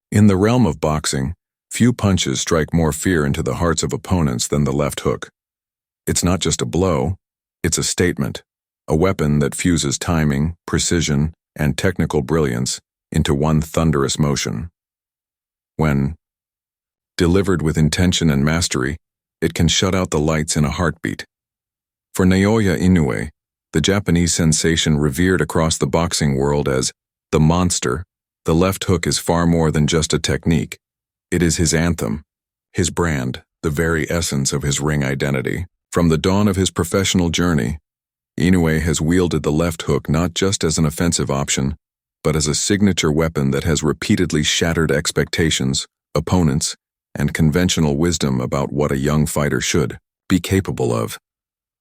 In the realm of boxing, few punches strike more fear into the hearts of opponents than the left hook. It's not just a blow, it's a statement, a weapon that fuses timing, precision, and technical brilliance into one thunderous motion. When delivered with intention and mastery, it can shut out the lights in a heartbeat. For Naoya Inoue, the Japanese sensation revered across the boxing world as the monster, the left hook is far more than just a technique. It is his anthem, his brand, the very essence of his ring identity. From the dawn of his professional journey, Inoue has wielded the left hook not just as an offensive option, but as a signature weapon that has repeatedly shattered expectations, opponents, and conventional wisdom about what a young fighter should be capable of.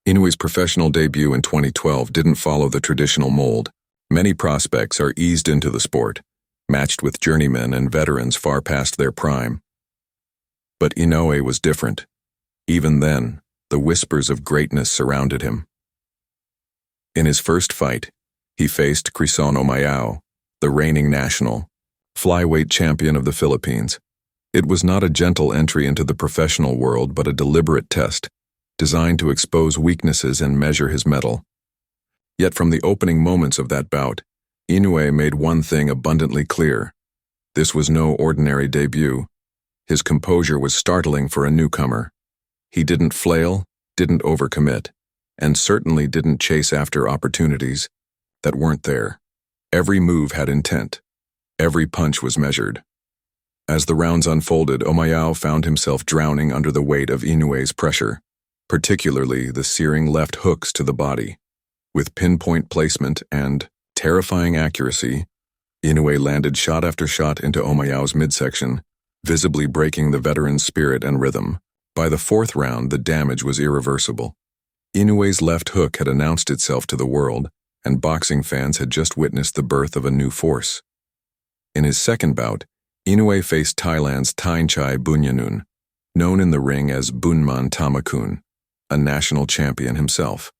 Inoue's professional debut in 2012 didn't follow the traditional mold. Many prospects are eased into the sport, matched with journeymen and veterans far past their prime. But Inoue was different. Even then, the whispers of greatness surrounded him. In his first fight, he faced Crisono Mayao, the reigning national, flyweight champion of the Philippines. It was not a gentle entry into the professional world, but a deliberate test, designed to expose weaknesses and measure his mettle. Yet from the opening moments of that bout, Inoue made one thing abundantly clear. This was no ordinary debut. His composure was startling for a newcomer. He didn't flail, didn't overcommit, and certainly didn't chase after opportunities that weren't there. Every move had intent. Every punch was measured. As the rounds unfolded, Omayao found himself drowning under the weight of Inoue's pressure, particularly the searing left hooks to the body. With pinpoint placement and terrifying accuracy, Inoue landed shot after shot into Omayao's midsection, visibly breaking the veteran's spirit and rhythm. By the fourth round, the damage was irreversible. Inoue's left hook had announced itself to the world, and boxing fans had just witnessed the birth of a new force. In his second bout, Inoue faced Thailand's Thaichai Bunyanun, known in the ring as Bunman Tamakun, a national champion himself.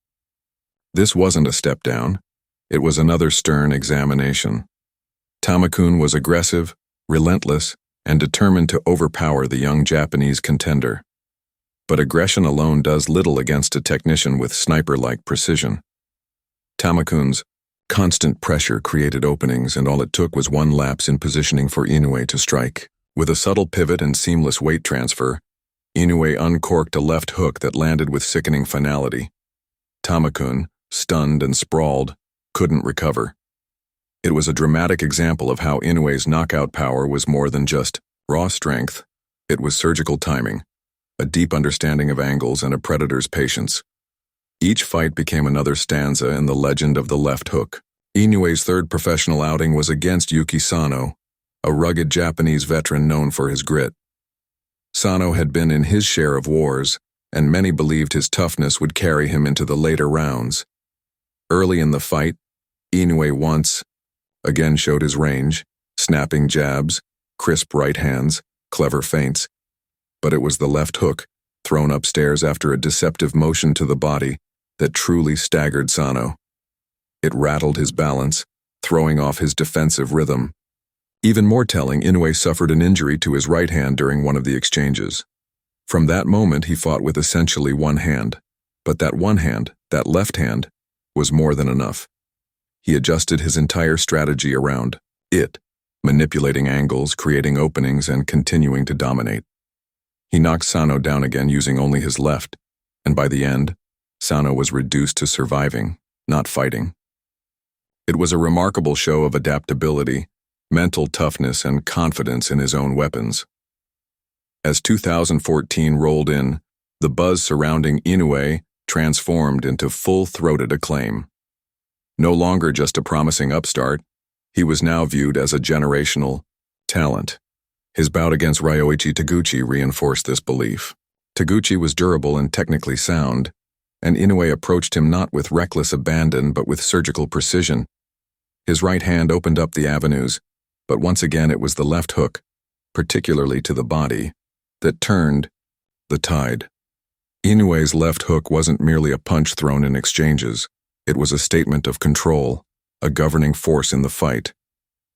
This wasn't a step down. It was another stern examination. Tamakun was aggressive, relentless, and determined to overpower the young Japanese contender. But aggression alone does little against a technician with sniper-like precision. Tamakun's constant pressure created openings, and all it took was one lapse in positioning for Inoue to strike. With a subtle pivot and seamless weight transfer, Inoue uncorked a left hook that landed with sickening finality. Tamakun, stunned and sprawled, couldn't recover. It was a dramatic example of how Inoue's knockout power was more than just raw strength. It was surgical timing, a deep understanding of angles, and a predator's patience. Each fight became another stanza in the legend of the left hook. Inoue's third professional outing was against Yuki Sano, a rugged Japanese veteran known for his grit. Sano had been in his share of wars, and many believed his toughness would carry him into the later rounds. Early in the fight, Inoue once again showed his range, snapping jabs, crisp right hands, clever feints. But it was the left hook, thrown upstairs after a deceptive motion to the body, that truly staggered Sano. It rattled his balance, throwing off his defensive rhythm. Even more telling, Inoue suffered an injury to his right hand during one of the exchanges. From that moment, he fought with essentially one hand. But that one hand, that left hand, was more than enough. He adjusted his entire strategy around it, manipulating angles, creating openings, and continuing to dominate. He knocked Sano down again using only his left, and by the end, Sano was reduced to surviving, not fighting. It was a remarkable show of adaptability, mental toughness, and confidence in his own weapons. As 2014 rolled in, the buzz surrounding Inoue transformed into full-throated acclaim. No longer just a promising upstart, he was now viewed as a generational talent. His bout against Ryoichi Taguchi reinforced this belief. Taguchi was durable and technically sound, and Inoue approached him not with reckless abandon but with surgical precision. His right hand opened up the avenues, but once again it was the left hook, particularly to the body, that turned the tide. Inoue's left hook wasn't merely a punch thrown in exchanges. It was a statement of control, a governing force in the fight.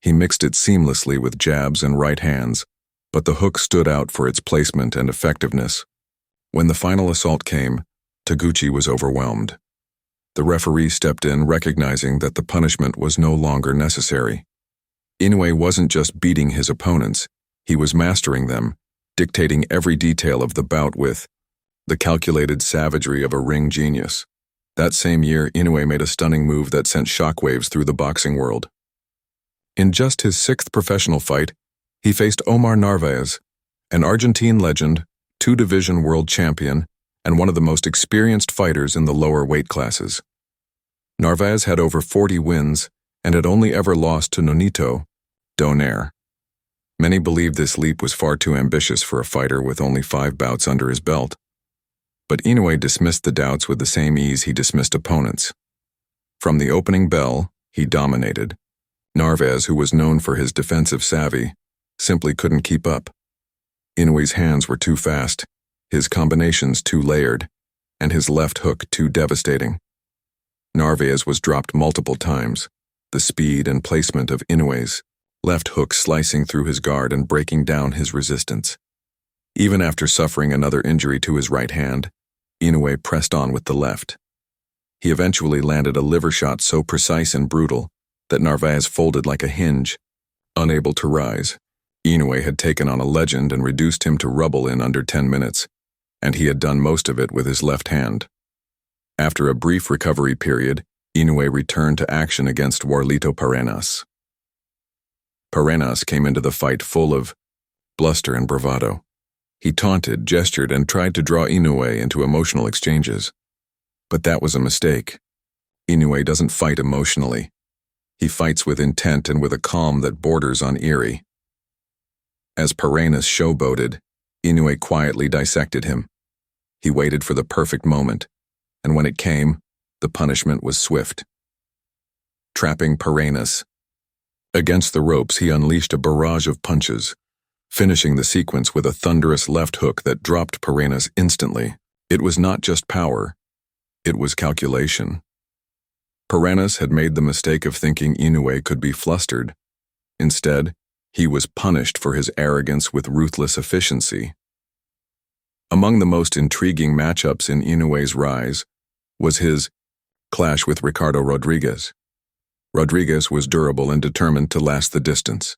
He mixed it seamlessly with jabs and right hands, but the hook stood out for its placement and effectiveness. When the final assault came, Taguchi was overwhelmed. The referee stepped in, recognizing that the punishment was no longer necessary. Inoue wasn't just beating his opponents, he was mastering them, dictating every detail of the bout with the calculated savagery of a ring genius. That same year, Inoue made a stunning move that sent shockwaves through the boxing world. In just his 6th professional fight, he faced Omar Narvaez, an Argentine legend, 2-division world champion, and one of the most experienced fighters in the lower weight classes. Narvaez had over 40 wins and had only ever lost to Nonito Donaire. Many believed this leap was far too ambitious for a fighter with only 5 bouts under his belt. But Inoue dismissed the doubts with the same ease he dismissed opponents. From the opening bell, he dominated. Narvaez, who was known for his defensive savvy, simply couldn't keep up. Inoue's hands were too fast, his combinations too layered, and his left hook too devastating. Narvaez was dropped multiple times, the speed and placement of Inoue's left hook slicing through his guard and breaking down his resistance. Even after suffering another injury to his right hand, Inoue pressed on with the left. He eventually landed a liver shot so precise and brutal that Narvaez folded like a hinge, unable to rise. Inoue had taken on a legend and reduced him to rubble in under 10 minutes, and he had done most of it with his left hand. After a brief recovery period, Inoue returned to action against Warlito Parenas. Parenas came into the fight full of bluster and bravado. He taunted, gestured, and tried to draw Inoue into emotional exchanges. But that was a mistake. Inoue doesn't fight emotionally. He fights with intent and with a calm that borders on eerie. As Parenas showboated, Inoue quietly dissected him. He waited for the perfect moment, and when it came, the punishment was swift. Trapping Parenas. Against the ropes, he unleashed a barrage of punches, finishing the sequence with a thunderous left hook that dropped Parenas instantly. It was not just power, it was calculation. Parenas had made the mistake of thinking Inoue could be flustered. Instead, he was punished for his arrogance with ruthless efficiency. Among the most intriguing matchups in Inoue's rise was his clash with Ricardo Rodriguez. Rodriguez was durable and determined to last the distance.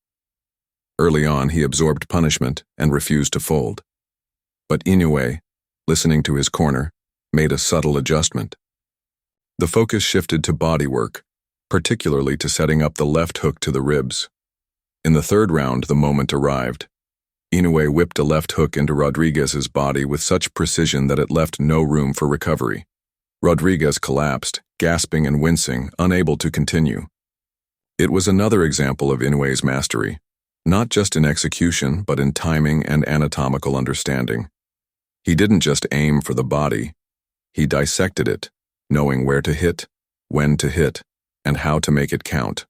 Early on, he absorbed punishment and refused to fold. But Inoue, listening to his corner, made a subtle adjustment. The focus shifted to bodywork, particularly to setting up the left hook to the ribs. In the 3rd round, the moment arrived. Inoue whipped a left hook into Rodriguez's body with such precision that it left no room for recovery. Rodriguez collapsed, gasping and wincing, unable to continue. It was another example of Inoue's mastery, not just in execution, but in timing and anatomical understanding. He didn't just aim for the body, he dissected it, knowing where to hit, when to hit, and how to make it count.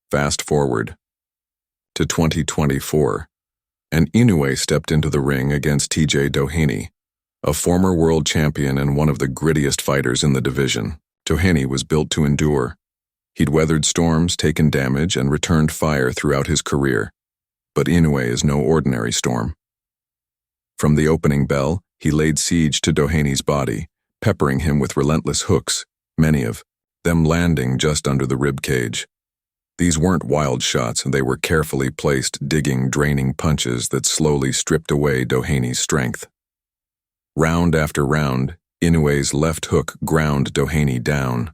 Fast forward to 2024, and Inoue stepped into the ring against TJ Doheny, a former world champion and one of the grittiest fighters in the division. Doheny was built to endure. He'd weathered storms, taken damage, and returned fire throughout his career. But Inoue is no ordinary storm. From the opening bell, he laid siege to Doheny's body, peppering him with relentless hooks, many of them landing just under the rib cage. These weren't wild shots, they were carefully placed, digging, draining punches that slowly stripped away Doheny's strength. Round after round, Inoue's left hook ground Doheny down.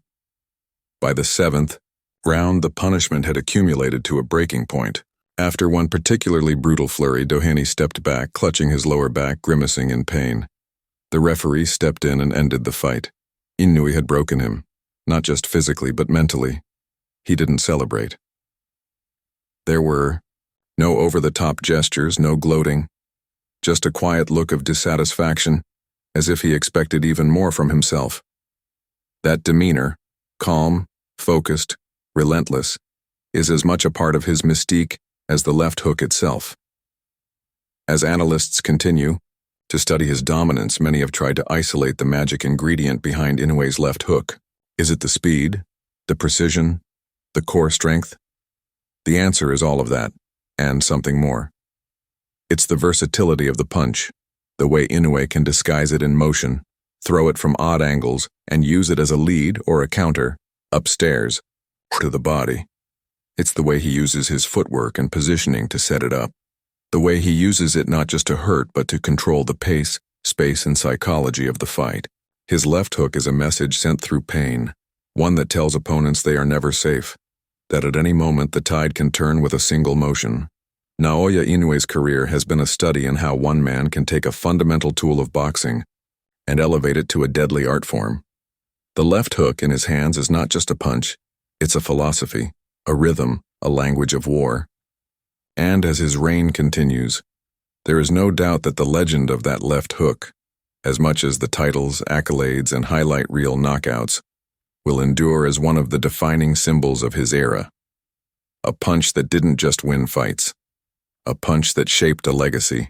By the 7th round, the punishment had accumulated to a breaking point. After one particularly brutal flurry, Doheny stepped back, clutching his lower back, grimacing in pain. The referee stepped in and ended the fight. Inoue had broken him, not just physically but mentally. He didn't celebrate. There were no over-the-top gestures, no gloating, just a quiet look of dissatisfaction, as if he expected even more from himself. That demeanor, calm, focused, relentless, is as much a part of his mystique as the left hook itself. As analysts continue to study his dominance, many have tried to isolate the magic ingredient behind Inoue's left hook. Is it the speed, the precision, the core strength? The answer is all of that, and something more. It's the versatility of the punch, the way Inoue can disguise it in motion, throw it from odd angles, and use it as a lead or a counter, upstairs, to the body. It's the way he uses his footwork and positioning to set it up. The way he uses it not just to hurt but to control the pace, space, and psychology of the fight. His left hook is a message sent through pain, one that tells opponents they are never safe, that at any moment the tide can turn with a single motion. Naoya Inoue's career has been a study in how one man can take a fundamental tool of boxing and elevate it to a deadly art form. The left hook in his hands is not just a punch, it's a philosophy, a rhythm, a language of war. And as his reign continues, there is no doubt that the legend of that left hook, as much as the titles, accolades, and highlight reel knockouts, will endure as one of the defining symbols of his era. A punch that didn't just win fights. A punch that shaped a legacy.